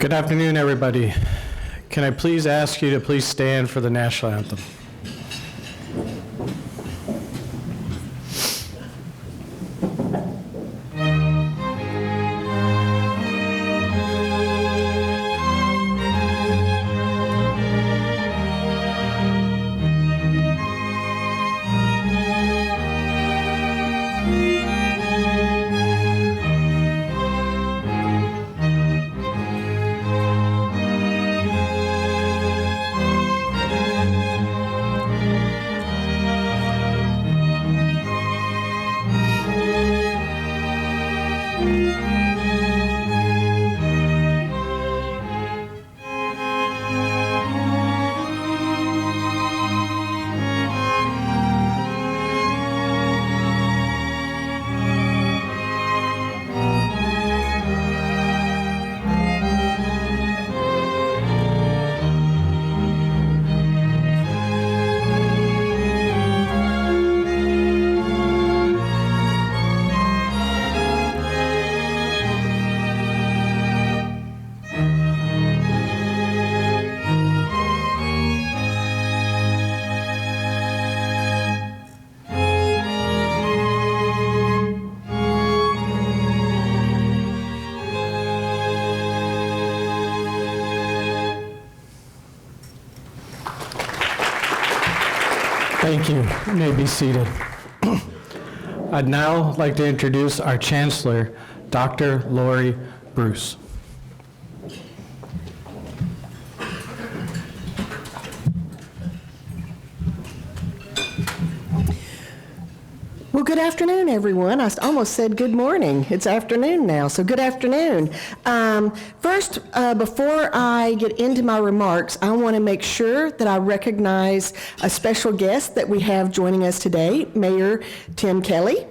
Good afternoon, everybody. Can I please ask you to please stand for the national anthem? Thank you. You may be seated. I'd now like to introduce our Chancellor, Dr. Lori Bruce. Well, good afternoon, everyone. I almost said good morning. It's afternoon now, so good afternoon. First, before I get into my remarks, I want to make sure that I recognize a special guest that we have joining us today, Mayor Tim Kelly.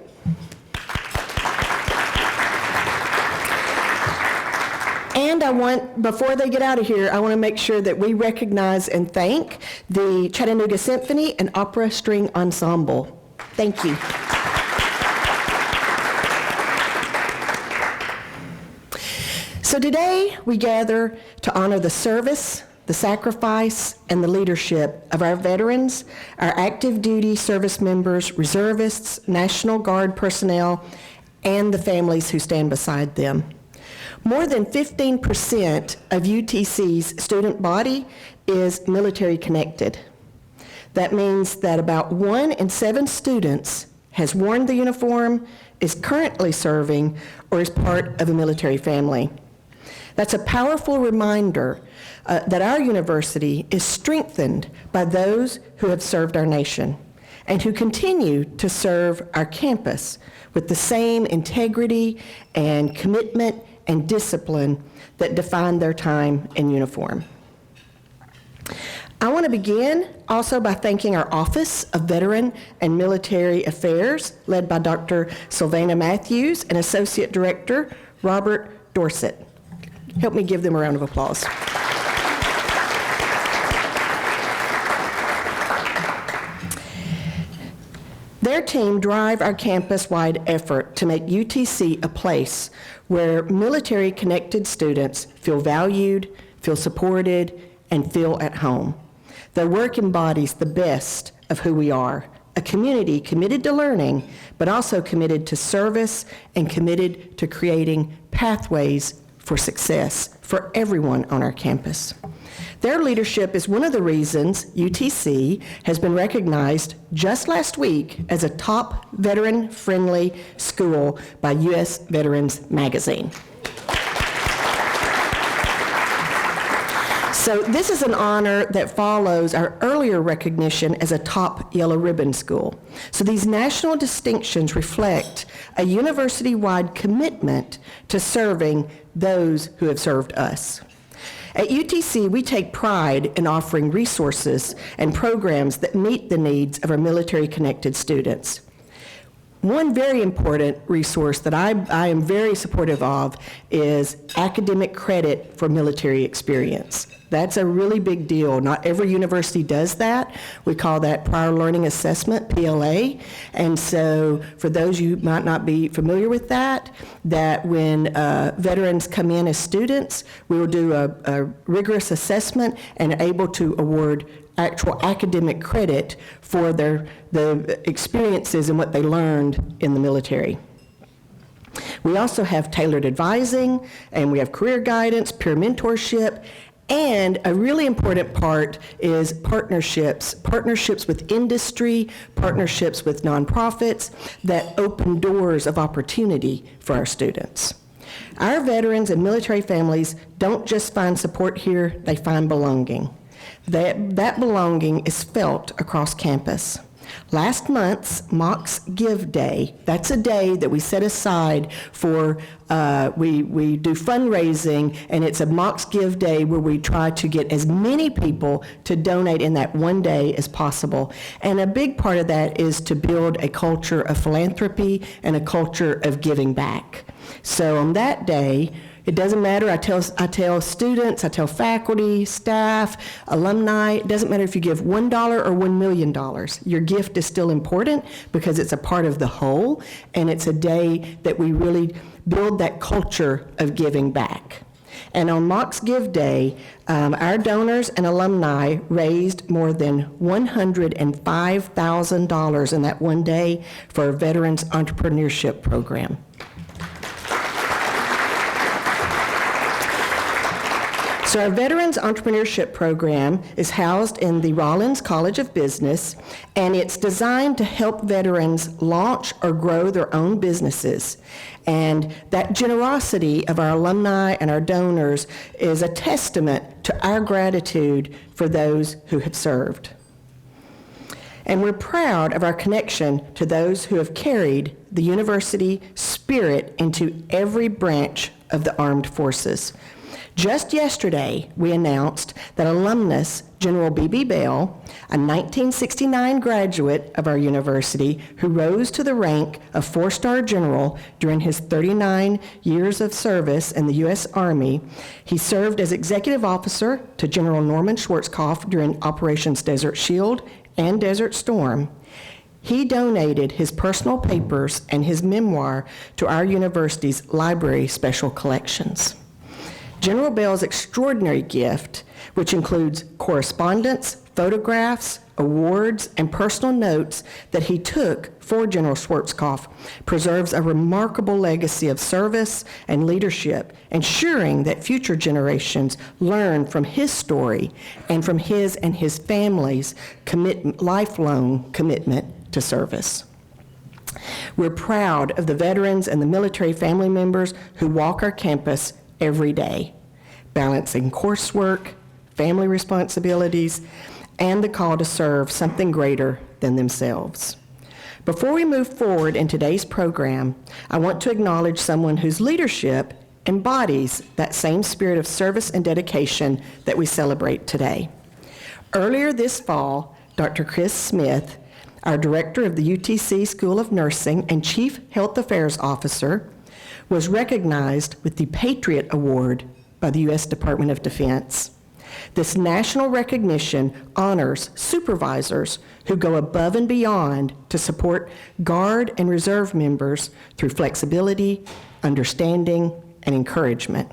And before they get out of here, I want to make sure that we recognize and thank the Chattanooga Symphony and Opera String Ensemble. Thank you. So today we gather to honor the service, the sacrifice, and the leadership of our veterans, our active duty service members, reservists, National Guard personnel, and the families who stand beside them. More than 15% of UTC's student body is military connected. That means that about 1 in 7 students has worn the uniform, is currently serving, or is part of a military family. That's a powerful reminder that our university is strengthened by those who have served our nation and who continue to serve our campus with the same integrity and commitment and discipline that define their time in uniform. I want to begin also by thanking our Office of Veteran and Military Affairs, led by Dr. Sylvana Matthews and Associate Director Robert Dorsett. Help me give them a round of applause. Their team drive our campus-wide effort to make UTC a place where military-connected students feel valued, feel supported, and feel at home. Their work embodies the best of who we are, a community committed to learning, but also committed to service and committed to creating pathways for success for everyone on our campus. Their leadership is one of the reasons UTC has been recognized just last week as a top veteran-friendly school by U.S. Veterans Magazine. So this is an honor that follows our earlier recognition as a top yellow ribbon school. So these national distinctions reflect a university-wide commitment to serving those who have served us. At UTC, we take pride in offering resources and programs that meet the needs of our military-connected students. One very important resource that I am very supportive of is academic credit for military experience. That's a really big deal. Not every university does that. We call that Prior Learning Assessment, PLA. And so for those you might not be familiar with that when veterans come in as students, we will do a rigorous assessment and are able to award actual academic credit for the experiences and what they learned in the military. We also have tailored advising, and we have career guidance, peer mentorship, and a really important part is partnerships with industry, partnerships with nonprofits that open doors of opportunity for our students. Our veterans and military families don't just find support here, they find belonging. That belonging is felt across campus. Last month's Mox Give Day, that's a day that we set aside for, we do fundraising, and it's a Mox Give Day where we try to get as many people to donate in that one day as possible. And a big part of that is to build a culture of philanthropy and a culture of giving back. So on that day, it doesn't matter, I tell students, I tell faculty, staff, alumni, it doesn't matter if you give $1 or $1 million. Your gift is still important because it's a part of the whole, and it's a day that we really build that culture of giving back. And on Mox Give Day, our donors and alumni raised more than $105,000 in that one day for our Veterans Entrepreneurship Program. So our Veterans Entrepreneurship Program is housed in the Rollins College of Business, and it's designed to help veterans launch or grow their own businesses. And that generosity of our alumni and our donors is a testament to our gratitude for those who have served. And we're proud of our connection to those who have carried the university spirit into every branch of the armed forces. Just yesterday, we announced that alumnus General B.B. Bell, a 1969 graduate of our university who rose to the rank of 4-star general during his 39 years of service in the U.S. Army, he served as executive officer to General Norman Schwarzkopf during Operations Desert Shield and Desert Storm. He donated his personal papers and his memoir to our university's library special collections. General Bell's extraordinary gift, which includes correspondence, photographs, awards, and personal notes that he took for General Schwarzkopf, preserves a remarkable legacy of service and leadership, ensuring that future generations learn from his story and from his and his family's lifelong commitment to service. We're proud of the veterans and the military family members who walk our campus every day, balancing coursework, family responsibilities, and the call to serve something greater than themselves. Before we move forward in today's program, I want to acknowledge someone whose leadership embodies that same spirit of service and dedication that we celebrate today. Earlier this fall, Dr. Chris Smith, our director of the UTC School of Nursing and Chief Health Affairs Officer, was recognized with the Patriot Award by the U.S. Department of Defense. This national recognition honors supervisors who go above and beyond to support Guard and Reserve members through flexibility, understanding, and encouragement.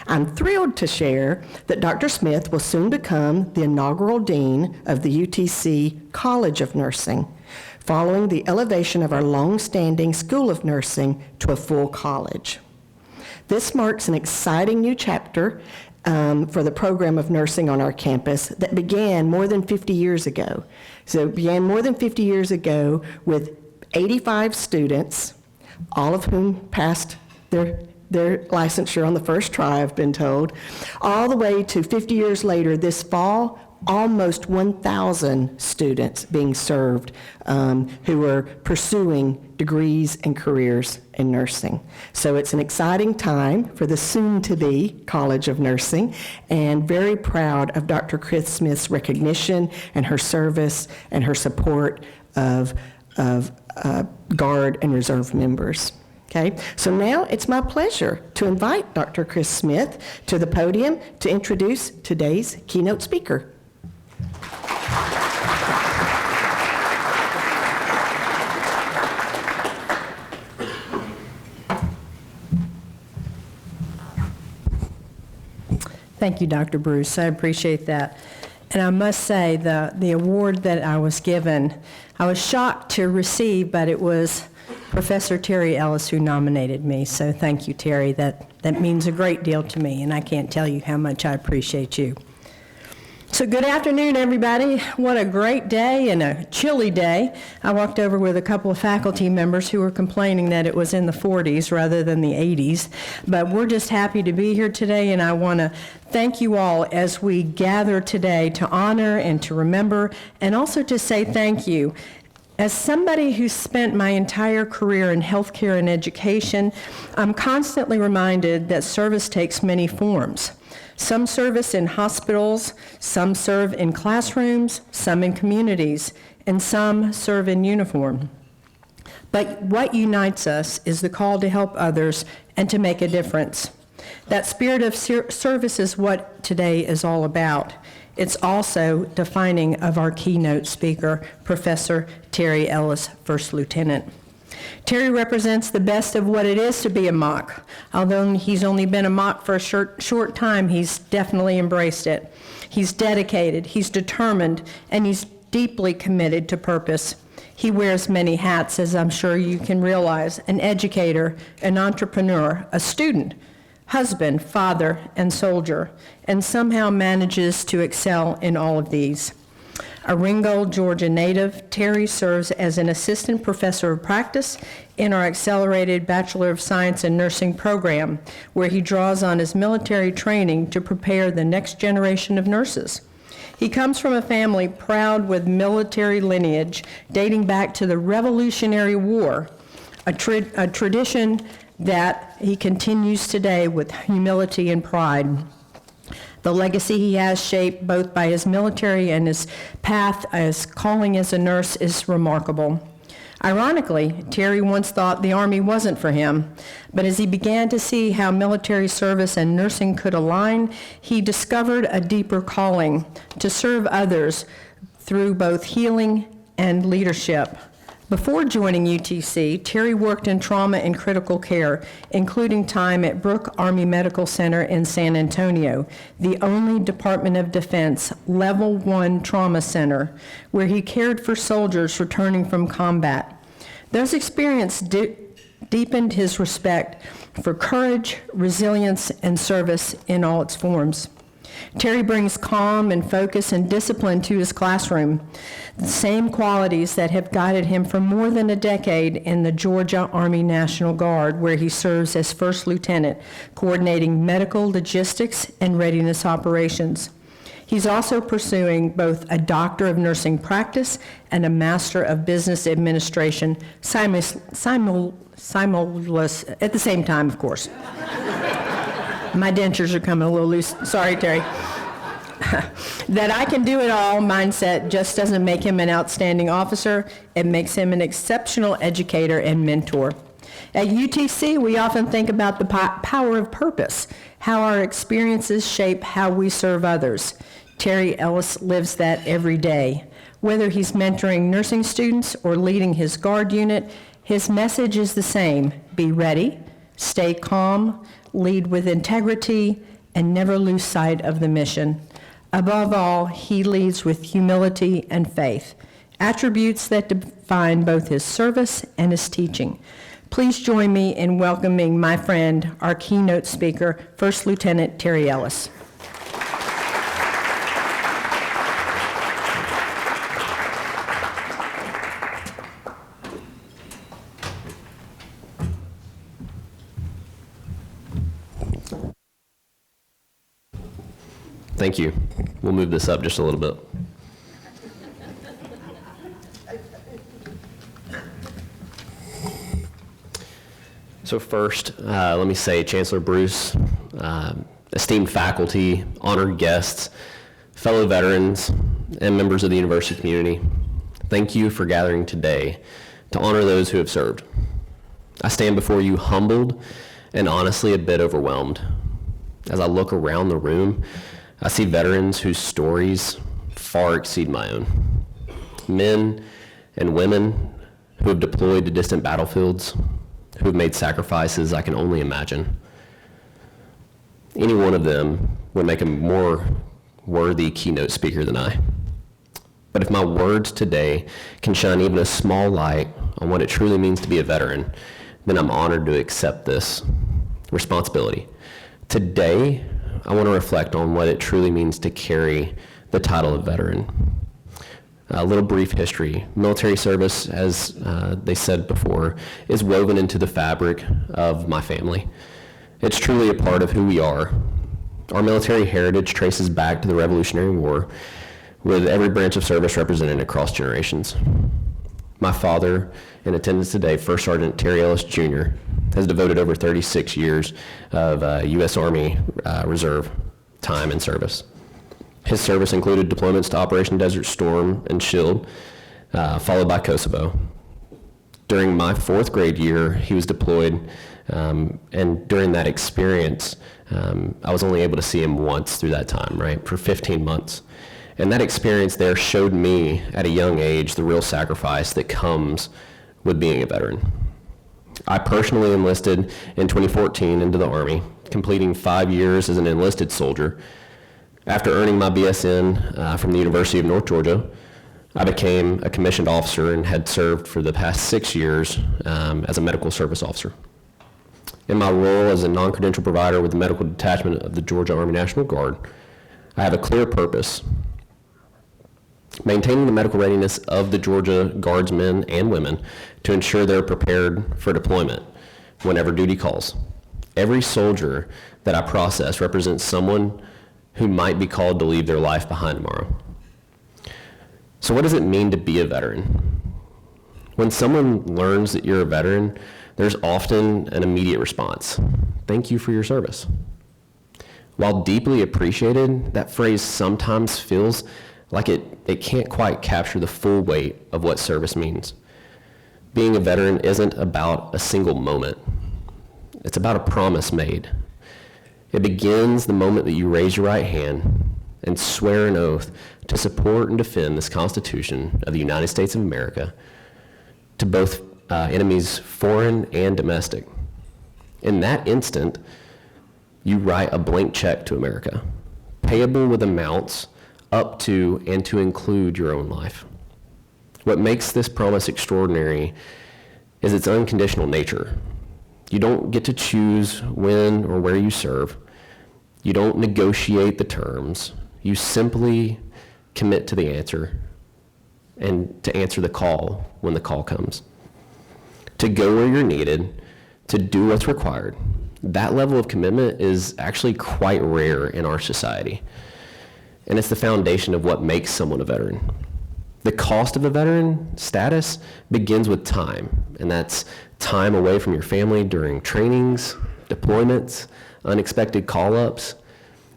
I'm thrilled to share that Dr. Smith will soon become the inaugural dean of the UTC College of Nursing, following the elevation of our long-standing School of Nursing to a full college. This marks an exciting new chapter for the program of nursing on our campus that began more than 50 years ago. So it began more than 50 years ago with 85 students, all of whom passed their licensure on the first try, I've been told, all the way to 50 years later this fall, almost 1,000 students being served who are pursuing degrees and careers in nursing. So it's an exciting time for the soon-to-be College of Nursing, and very proud of Dr. Chris Smith's recognition and her service and her support of Guard and Reserve members. Okay, so now it's my pleasure to invite Dr. Chris Smith to the podium to introduce today's keynote speaker. Thank you, Dr. Bruce. I appreciate that. And I must say, the award that I was given, I was shocked to receive, but it was Professor Terry Ellis who nominated me. So thank you, Terry. That means a great deal to me, and I can't tell you how much I appreciate you. So good afternoon, everybody. What a great day and a chilly day. I walked over with a couple of faculty members who were complaining that it was in the 40s rather than the 80s. But we're just happy to be here today, and I want to thank you all as we gather today to honor and to remember, and also to say thank you. As somebody who spent my entire career in healthcare and education, I'm constantly reminded that service takes many forms. Some service in hospitals, some serve in classrooms, some in communities, and some serve in uniform. But what unites us is the call to help others and to make a difference. That spirit of service is what today is all about. It's also defining of our keynote speaker, Professor Terry Ellis, First Lieutenant. Terry represents the best of what it is to be a mock. Although he's only been a mock for a short time, he's definitely embraced it. He's dedicated, he's determined, and he's deeply committed to purpose. He wears many hats, as I'm sure you can realize: an educator, an entrepreneur, a student, husband, father, and soldier, and somehow manages to excel in all of these. A Ringgold, Georgia native, Terry serves as an assistant professor of practice in our accelerated Bachelor of Science in Nursing program, where he draws on his military training to prepare the next generation of nurses. He comes from a family proud with military lineage dating back to the Revolutionary War, a tradition that he continues today with humility and pride. The legacy he has shaped both by his military and his path as calling as a nurse is remarkable. Ironically, Terry once thought the Army wasn't for him, but as he began to see how military service and nursing could align, he discovered a deeper calling to serve others through both healing and leadership. Before joining UTC, Terry worked in trauma and critical care, including time at Brooke Army Medical Center in San Antonio, the only Department of Defense Level 1 trauma center, where he cared for soldiers returning from combat. Those experiences deepened his respect for courage, resilience, and service in all its forms. Terry brings calm and focus and discipline to his classroom, the same qualities that have guided him for more than a decade in the Georgia Army National Guard, where he serves as First Lieutenant, coordinating medical logistics and readiness operations. He's also pursuing both a Doctor of Nursing Practice and a Master of Business Administration, simultaneous at the same time, of course. My dentures are coming a little loose. Sorry, Terry. That I can do it all mindset just doesn't make him an outstanding officer. It makes him an exceptional educator and mentor. At UTC, we often think about the power of purpose, how our experiences shape how we serve others. Terry Ellis lives that every day. Whether he's mentoring nursing students or leading his guard unit, his message is the same: be ready, stay calm, lead with integrity, and never lose sight of the mission. Above all, he leads with humility and faith, attributes that define both his service and his teaching. Please join me in welcoming my friend, our keynote speaker, First Lieutenant Terry Ellis. Thank you. We'll move this up just a little bit. So first, let me say, Chancellor Bruce, esteemed faculty, honored guests, fellow veterans, and members of the university community, thank you for gathering today to honor those who have served. I stand before you humbled and honestly a bit overwhelmed. As I look around the room, I see veterans whose stories far exceed my own. Men and women who have deployed to distant battlefields, who have made sacrifices I can only imagine. Any one of them would make a more worthy keynote speaker than I. But if my words today can shine even a small light on what it truly means to be a veteran, then I'm honored to accept this responsibility. Today, I want to reflect on what it truly means to carry the title of veteran. A little brief history. Military service, as they said before, is woven into the fabric of my family. It's truly a part of who we are. Our military heritage traces back to the Revolutionary War, with every branch of service represented across generations. My father, in attendance today, First Sergeant Terry Ellis Jr., has devoted over 36 years of U.S. Army Reserve time in service. His service included deployments to Operation Desert Storm and Shield, followed by Kosovo. During my fourth grade year, he was deployed, and during that experience, I was only able to see him once through that time, right, for 15 months. And that experience there showed me at a young age the real sacrifice that comes with being a veteran. I personally enlisted in 2014 into the Army, completing 5 years as an enlisted soldier. After earning my BSN from the University of North Georgia, I became a commissioned officer and had served for the past 6 years as a medical service officer. In my role as a non-credential provider with the medical detachment of the Georgia Army National Guard, I have a clear purpose: maintaining the medical readiness of the Georgia Guardsmen and women to ensure they're prepared for deployment whenever duty calls. Every soldier that I process represents someone who might be called to leave their life behind tomorrow. So what does it mean to be a veteran? When someone learns that you're a veteran, there's often an immediate response: thank you for your service. While deeply appreciated, that phrase sometimes feels like it can't quite capture the full weight of what service means. Being a veteran isn't about a single moment. It's about a promise made. It begins the moment that you raise your right hand and swear an oath to support and defend this Constitution of the United States of America to both enemies foreign and domestic. In that instant, you write a blank check to America, payable with amounts up to and to include your own life. What makes this promise extraordinary is its unconditional nature. You don't get to choose when or where you serve. You don't negotiate the terms. You simply commit to the answer and to answer the call when the call comes. To go where you're needed, to do what's required. That level of commitment is actually quite rare in our society. And it's the foundation of what makes someone a veteran. The cost of a veteran status begins with time, and that's time away from your family during trainings, deployments, unexpected call-ups.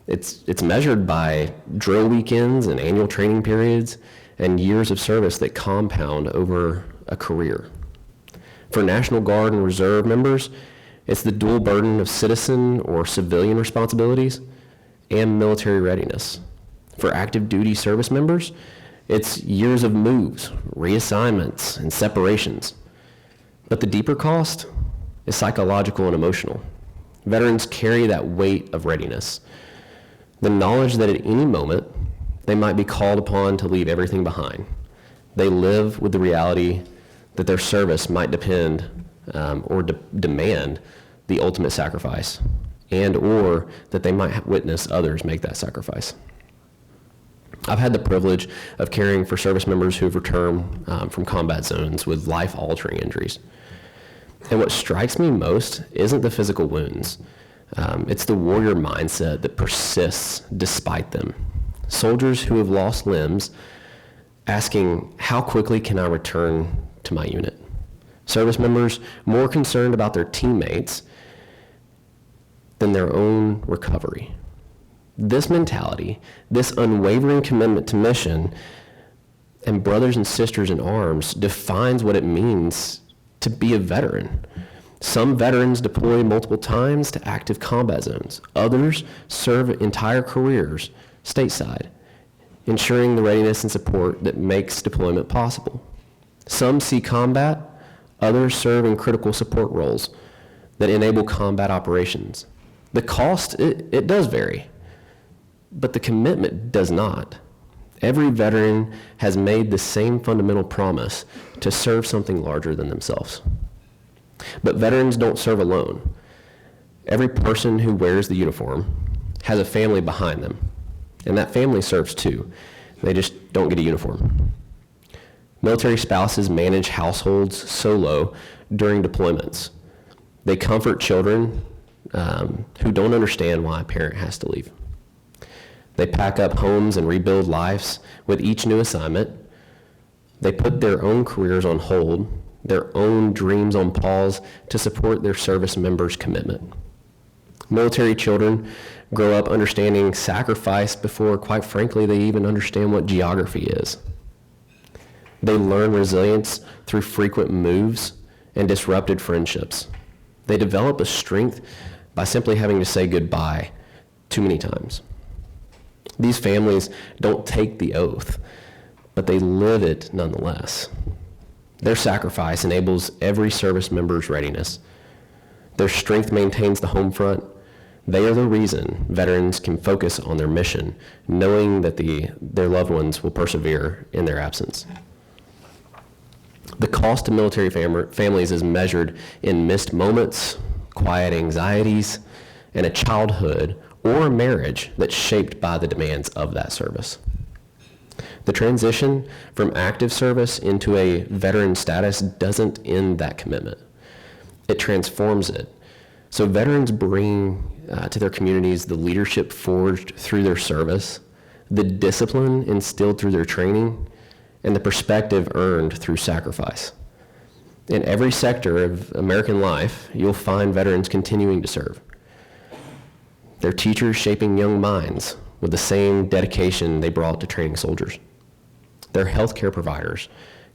It's measured by drill weekends and annual training periods and years of service that compound over a career. For National Guard and Reserve members, it's the dual burden of citizen or civilian responsibilities and military readiness. For active duty service members, it's years of moves, reassignments, and separations. But the deeper cost is psychological and emotional. Veterans carry that weight of readiness. The knowledge that at any moment, they might be called upon to leave everything behind. They live with the reality that their service might depend or demand the ultimate sacrifice, and or that they might witness others make that sacrifice. I've had the privilege of caring for service members who have returned from combat zones with life-altering injuries. And what strikes me most isn't the physical wounds. It's the warrior mindset that persists despite them. Soldiers who have lost limbs asking, how quickly can I return to my unit? Service members more concerned about their teammates than their own recovery. This mentality, this unwavering commitment to mission, and brothers and sisters in arms defines what it means to be a veteran. Some veterans deploy multiple times to active combat zones. Others serve entire careers stateside, ensuring the readiness and support that makes deployment possible. Some see combat, others serve in critical support roles that enable combat operations. The cost, it does vary, but the commitment does not. Every veteran has made the same fundamental promise to serve something larger than themselves. But veterans don't serve alone. Every person who wears the uniform has a family behind them, and that family serves too. They just don't get a uniform. Military spouses manage households solo during deployments. They comfort children who don't understand why a parent has to leave. They pack up homes and rebuild lives with each new assignment. They put their own careers on hold, their own dreams on pause to support their service members' commitment. Military children grow up understanding sacrifice before, quite frankly, they even understand what geography is. They learn resilience through frequent moves and disrupted friendships. They develop a strength by simply having to say goodbye too many times. These families don't take the oath, but they live it nonetheless. Their sacrifice enables every service member's readiness. Their strength maintains the home front. They are the reason veterans can focus on their mission, knowing that their loved ones will persevere in their absence. The cost to military families is measured in missed moments, quiet anxieties, and a childhood or a marriage that's shaped by the demands of that service. The transition from active service into a veteran status doesn't end that commitment. It transforms it. So veterans bring to their communities the leadership forged through their service, the discipline instilled through their training, and the perspective earned through sacrifice. In every sector of American life, you'll find veterans continuing to serve. They're teachers shaping young minds with the same dedication they brought to training soldiers. They're healthcare providers,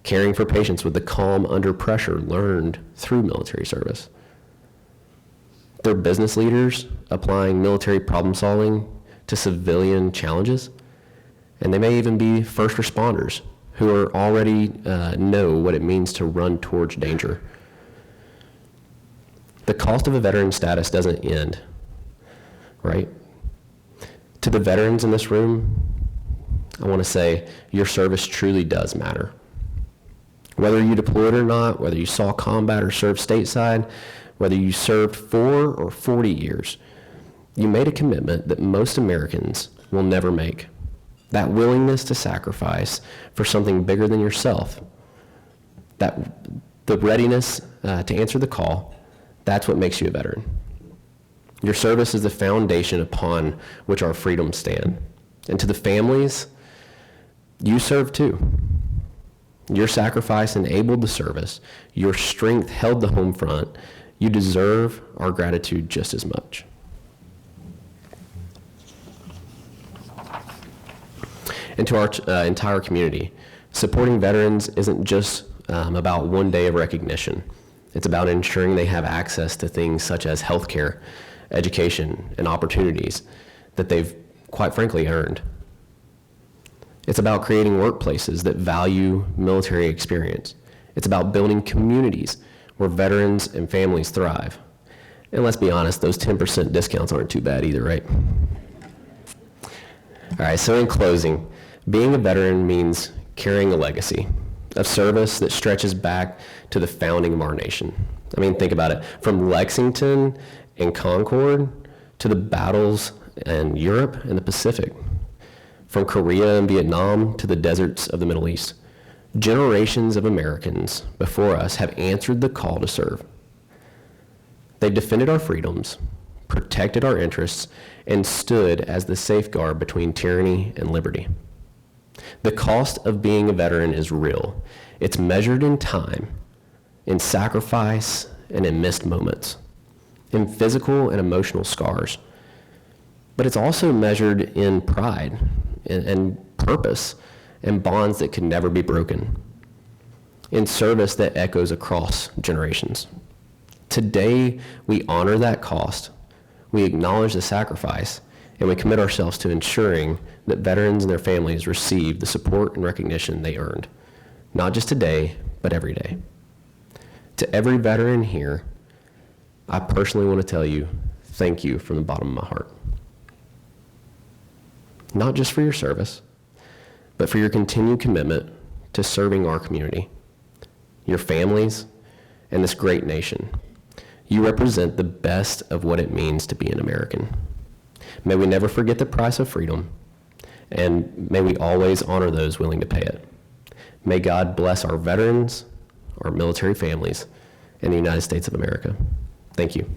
caring for patients with the calm under pressure learned through military service. They're business leaders applying military problem solving to civilian challenges. And they may even be first responders who are already know what it means to run towards danger. The cost of a veteran status doesn't end, right? To the veterans in this room, I want to say your service truly does matter. Whether you deployed or not, whether you saw combat or served stateside, whether you served 4 or 40 years, you made a commitment that most Americans will never make. That willingness to sacrifice for something bigger than yourself, that the readiness to answer the call, that's what makes you a veteran. Your service is the foundation upon which our freedoms stand. And to the families, you serve too. Your sacrifice enabled the service. Your strength held the home front. You deserve our gratitude just as much. And to our entire community, supporting veterans isn't just about one day of recognition. It's about ensuring they have access to things such as healthcare, education, and opportunities that they've, quite frankly, earned. It's about creating workplaces that value military experience. It's about building communities where veterans and families thrive. And let's be honest, those 10% discounts aren't too bad either, right? All right, so in closing, being a veteran means carrying a legacy of service that stretches back to the founding of our nation. I mean, think about it. From Lexington and Concord to the battles in Europe and the Pacific. From Korea and Vietnam to the deserts of the Middle East. Generations of Americans before us have answered the call to serve. They defended our freedoms, protected our interests, and stood as the safeguard between tyranny and liberty. The cost of being a veteran is real. It's measured in time, in sacrifice, and in missed moments, in physical and emotional scars. But it's also measured in pride and purpose and bonds that could never be broken, in service that echoes across generations. Today, we honor that cost, we acknowledge the sacrifice, and we commit ourselves to ensuring that veterans and their families receive the support and recognition they earned, not just today, but every day. To every veteran here, I personally want to tell you, thank you from the bottom of my heart. Not just for your service, but for your continued commitment to serving our community, your families, and this great nation. You represent the best of what it means to be an American. May we never forget the price of freedom, and may we always honor those willing to pay it. May God bless our veterans, our military families, and the United States of America. Thank you.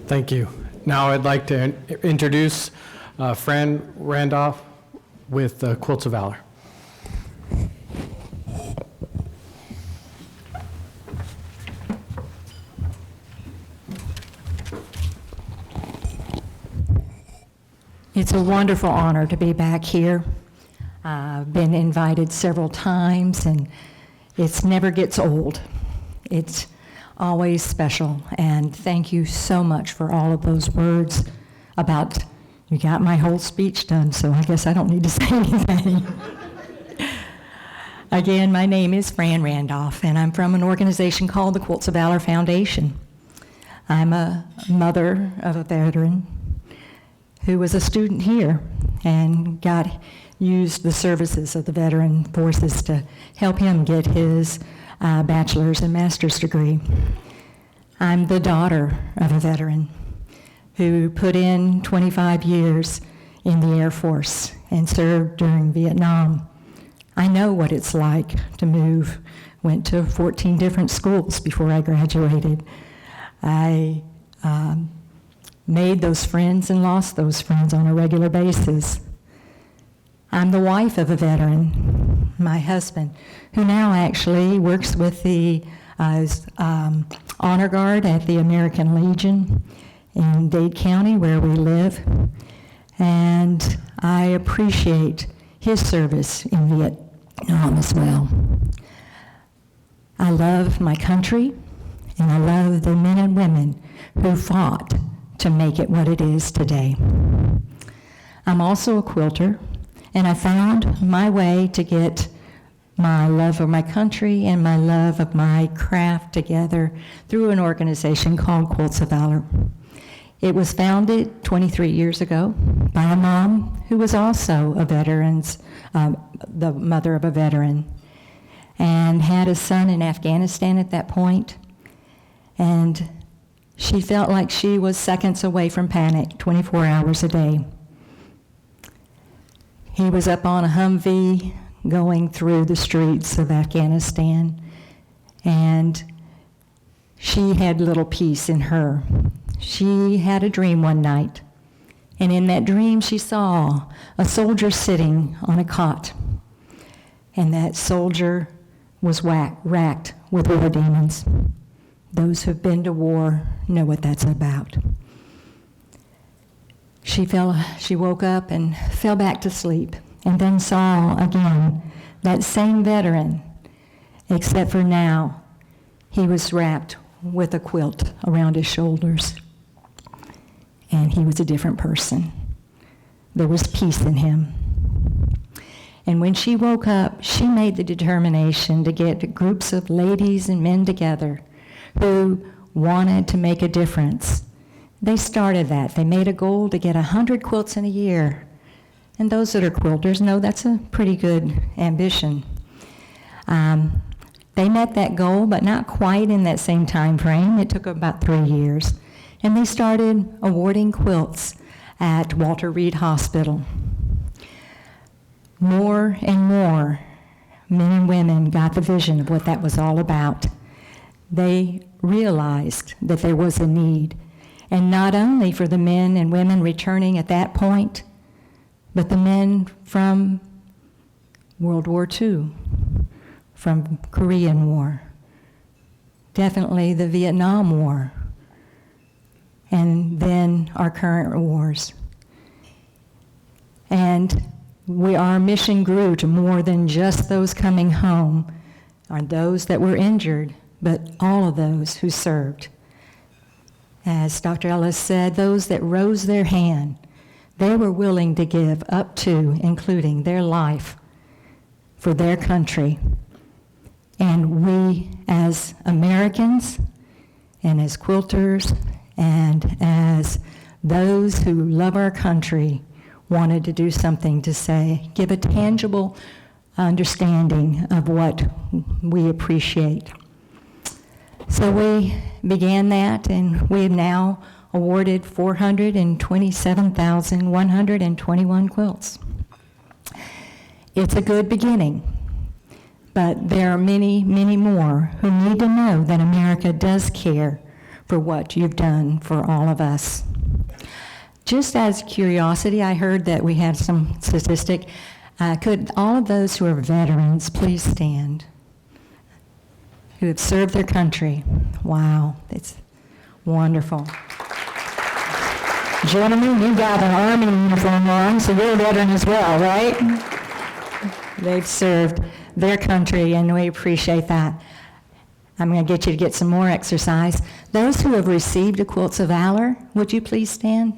Thank you. Now I'd like to introduce Fran Randolph with Quilts of Valor. It's a wonderful honor to be back here. I've been invited several times, and it never gets old. It's always special, and thank you so much for all of those words about, you got my whole speech done, so I guess I don't need to say anything. Again, my name is Fran Randolph, and I'm from an organization called the Quilts of Valor Foundation. I'm a mother of a veteran who was a student here and used the services of the veteran forces to help him get his bachelor's and master's degree. I'm the daughter of a veteran who put in 25 years in the Air Force and served during Vietnam. I know what it's like to move. Went to 14 different schools before I graduated. I made those friends and lost those friends on a regular basis. I'm the wife of a veteran, my husband, who now actually works with the Honor Guard at the American Legion in Dade County, where we live. And I appreciate his service in Vietnam as well. I love my country, and I love the men and women who fought to make it what it is today. I'm also a quilter, and I found my way to get my love of my country and my love of my craft together through an organization called Quilts of Valor. It was founded 23 years ago by a mom who was also a veteran's, the mother of a veteran, and had a son in Afghanistan at that point. And she felt like she was seconds away from panic 24 hours a day. He was up on a Humvee going through the streets of Afghanistan, and she had little peace in her. She had a dream one night, and in that dream she saw a soldier sitting on a cot, and that soldier was racked with war demons. Those who've been to war know what that's about. She woke up and fell back to sleep, and then saw again that same veteran, except for now he was wrapped with a quilt around his shoulders, and he was a different person. There was peace in him. And when she woke up, she made the determination to get groups of ladies and men together who wanted to make a difference. They started that. They made a goal to get 100 quilts in a year. And those that are quilters know that's a pretty good ambition. They met that goal, but not quite in that same time frame. It took about 3 years. And they started awarding quilts at Walter Reed Hospital. More and more men and women got the vision of what that was all about. they realized that there was a need, and not only for the men and women returning at that point, but the men from World War II, from Korean War, definitely the Vietnam War, and then our current wars. And our mission grew to more than just those coming home, or those that were injured, but all of those who served. As Dr. Ellis said, those that rose their hand, they were willing to give up to, including their life, for their country. And we, as Americans, and as quilters, and as those who love our country, wanted to do something to say, give a tangible understanding of what we appreciate. So we began that, and we have now awarded 427,121 quilts. It's a good beginning, but there are many, many more who need to know that America does care for what you've done for all of us. Just as curiosity, I heard that we had some statistic. Could all of those who are veterans please stand? Who have served their country. Wow, it's wonderful. Gentlemen, you got an Army uniform on, so you're a veteran as well, right? They've served their country, and we appreciate that. I'm going to get you to get some more exercise. Those who have received the Quilts of Valor, would you please stand?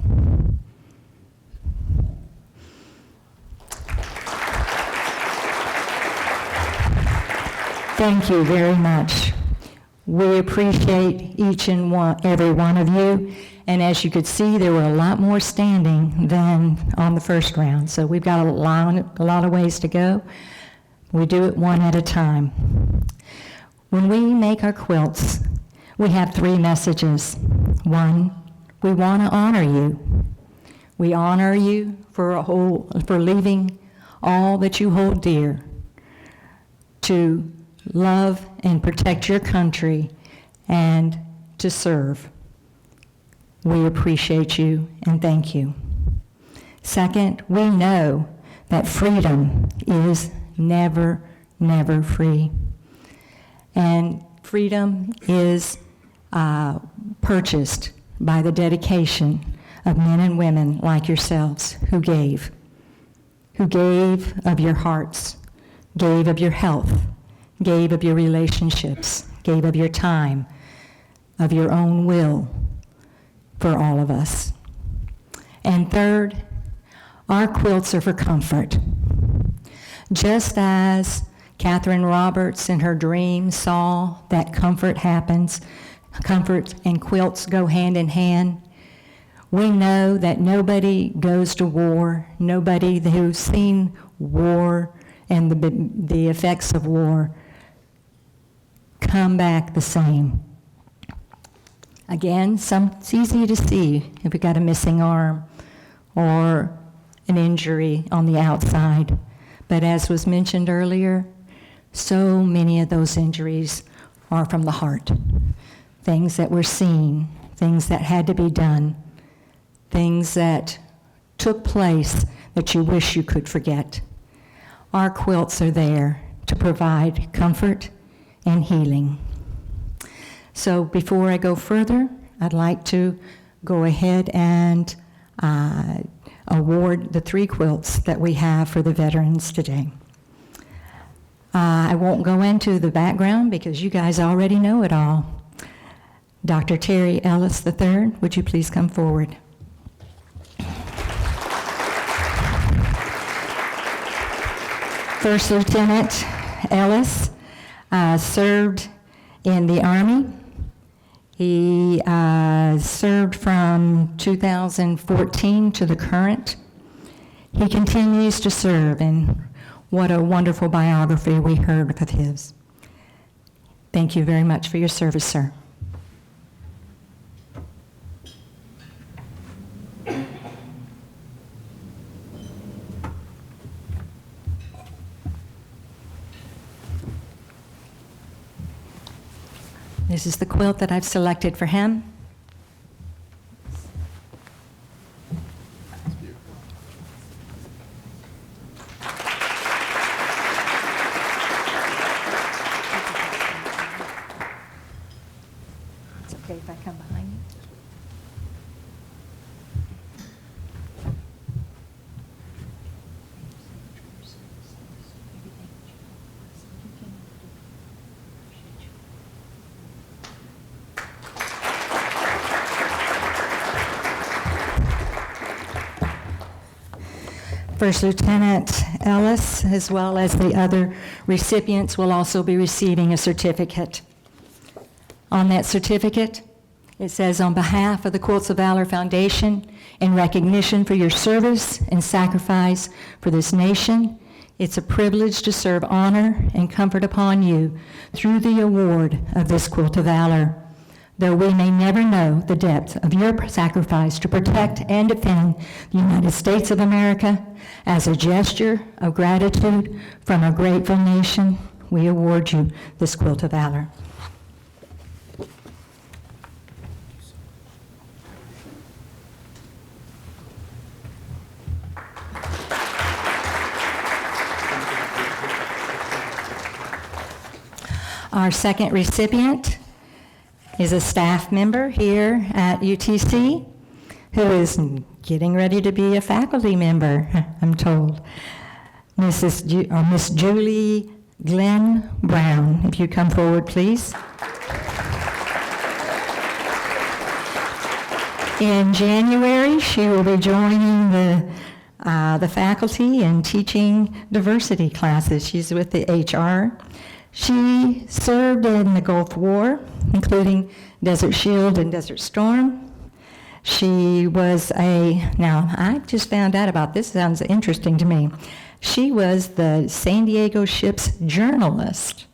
Thank you very much. We appreciate each and every one of you. And as you could see, there were a lot more standing than on the first round. So we've got a lot of ways to go. We do it one at a time. When we make our quilts, we have 3 messages. 1, we want to honor you. We honor you for leaving all that you hold dear to love and protect your country and to serve. We appreciate you and thank you. Second, we know that freedom is never, never free. And freedom is purchased by the dedication of men and women like yourselves who gave of your hearts, gave of your health, gave of your relationships, gave of your time, of your own will for all of us. And third, our quilts are for comfort. Just as Catherine Roberts in her dream saw that comfort happens, comfort and quilts go hand in hand, we know that nobody goes to war, nobody who's seen war and the effects of war come back the same. Again, it's easy to see if you've got a missing arm or an injury on the outside. But as was mentioned earlier, so many of those injuries are from the heart. Things that were seen, things that had to be done, things that took place that you wish you could forget. Our quilts are there to provide comfort and healing. So before I go further, I'd like to go ahead and award the 3 quilts that we have for the veterans today. I won't go into the background because you guys already know it all. Dr. Terry Ellis III, would you please come forward? First Lieutenant Ellis served in the Army. He served from 2014 to the current. He continues to serve, and what a wonderful biography we heard of his. Thank you very much for your service, sir. This is the quilt that I've selected for him. It's okay if I come behind you. First Lieutenant Ellis, as well as the other recipients, will also be receiving a certificate. On that certificate, it says, "On behalf of the Quilts of Valor Foundation, in recognition for your service and sacrifice for this nation, it's a privilege to serve honor and comfort upon you through the award of this Quilt of Valor. Though we may never know the depth of your sacrifice to protect and defend the United States of America, as a gesture of gratitude from a grateful nation, we award you this Quilt of Valor." Our second recipient is a staff member here at UTC who is getting ready to be a faculty member, I'm told. Miss Julie Glenn Brown, if you come forward, please. In January, she will be joining the faculty and teaching diversity classes. She's with the HR. She served in the Gulf War, including Desert Shield and Desert Storm. She was now I just found out about this, sounds interesting to me. She was the San Diego ship's journalist.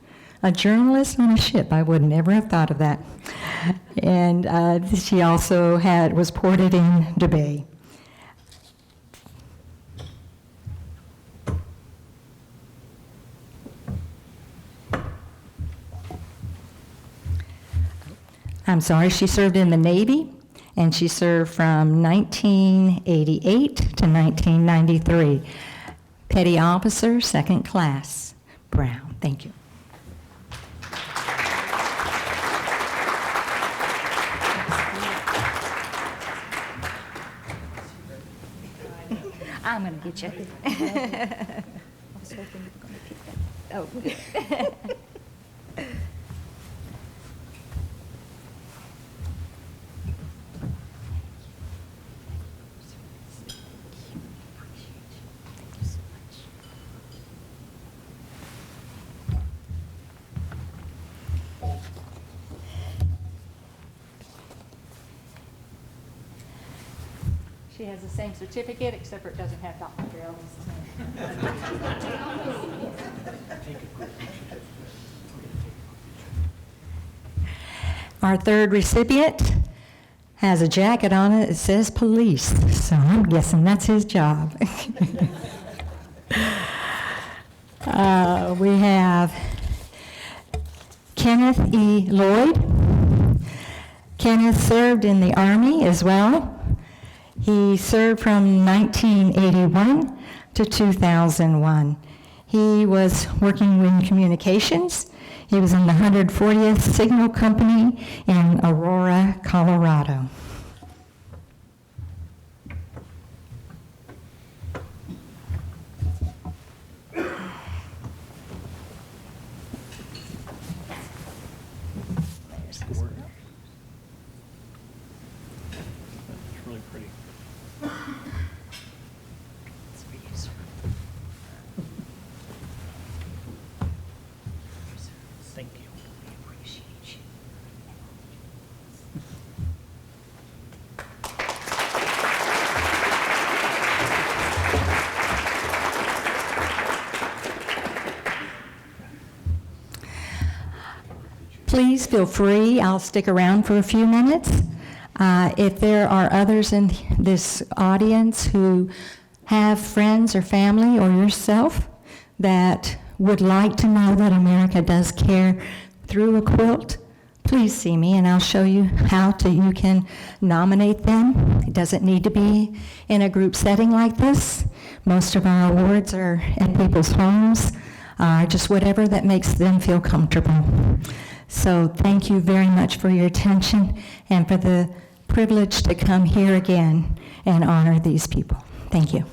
A journalist on a ship, I would never have thought of that. And she also was ported in Dubai. I'm sorry, she served in the Navy, and she served from 1988 to 1993. Petty Officer, Second Class, Brown. Thank you. I'm going to get you. I was hoping you were going to pick that. Oh, good. She has the same certificate, except for it doesn't have Dr. Ellis' name. Our third recipient has a jacket on it that says police, so I'm guessing that's his job. We have Kenneth E. Lloyd. Kenneth served in the Army as well. He served from 1981 to 2001. He was working in communications. He was in the 140th Signal Company in Aurora, Colorado. Please feel free. I'll stick around for a few minutes. If there are others in this audience who have friends or family or yourself that would like to know that America does care through a quilt, please see me and I'll show you how you can nominate them. It doesn't need to be in a group setting like this. Most of our awards are at people's homes, just whatever that makes them feel comfortable. So thank you very much for your attention and for the privilege to come here again and honor these people. Thank you.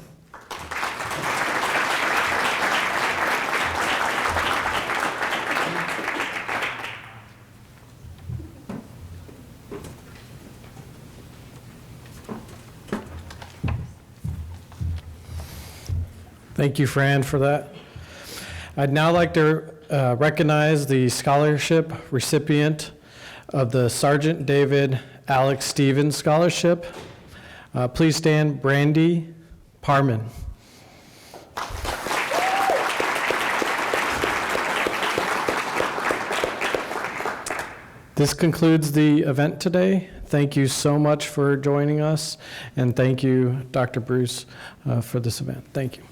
Thank you, Fran, for that. I'd now like to recognize the scholarship recipient of the Sergeant David Alex Stevens Scholarship. Please stand, Brandy Parman. This concludes the event today. Thank you so much for joining us, and thank you, Dr. Bruce, for this event. Thank you.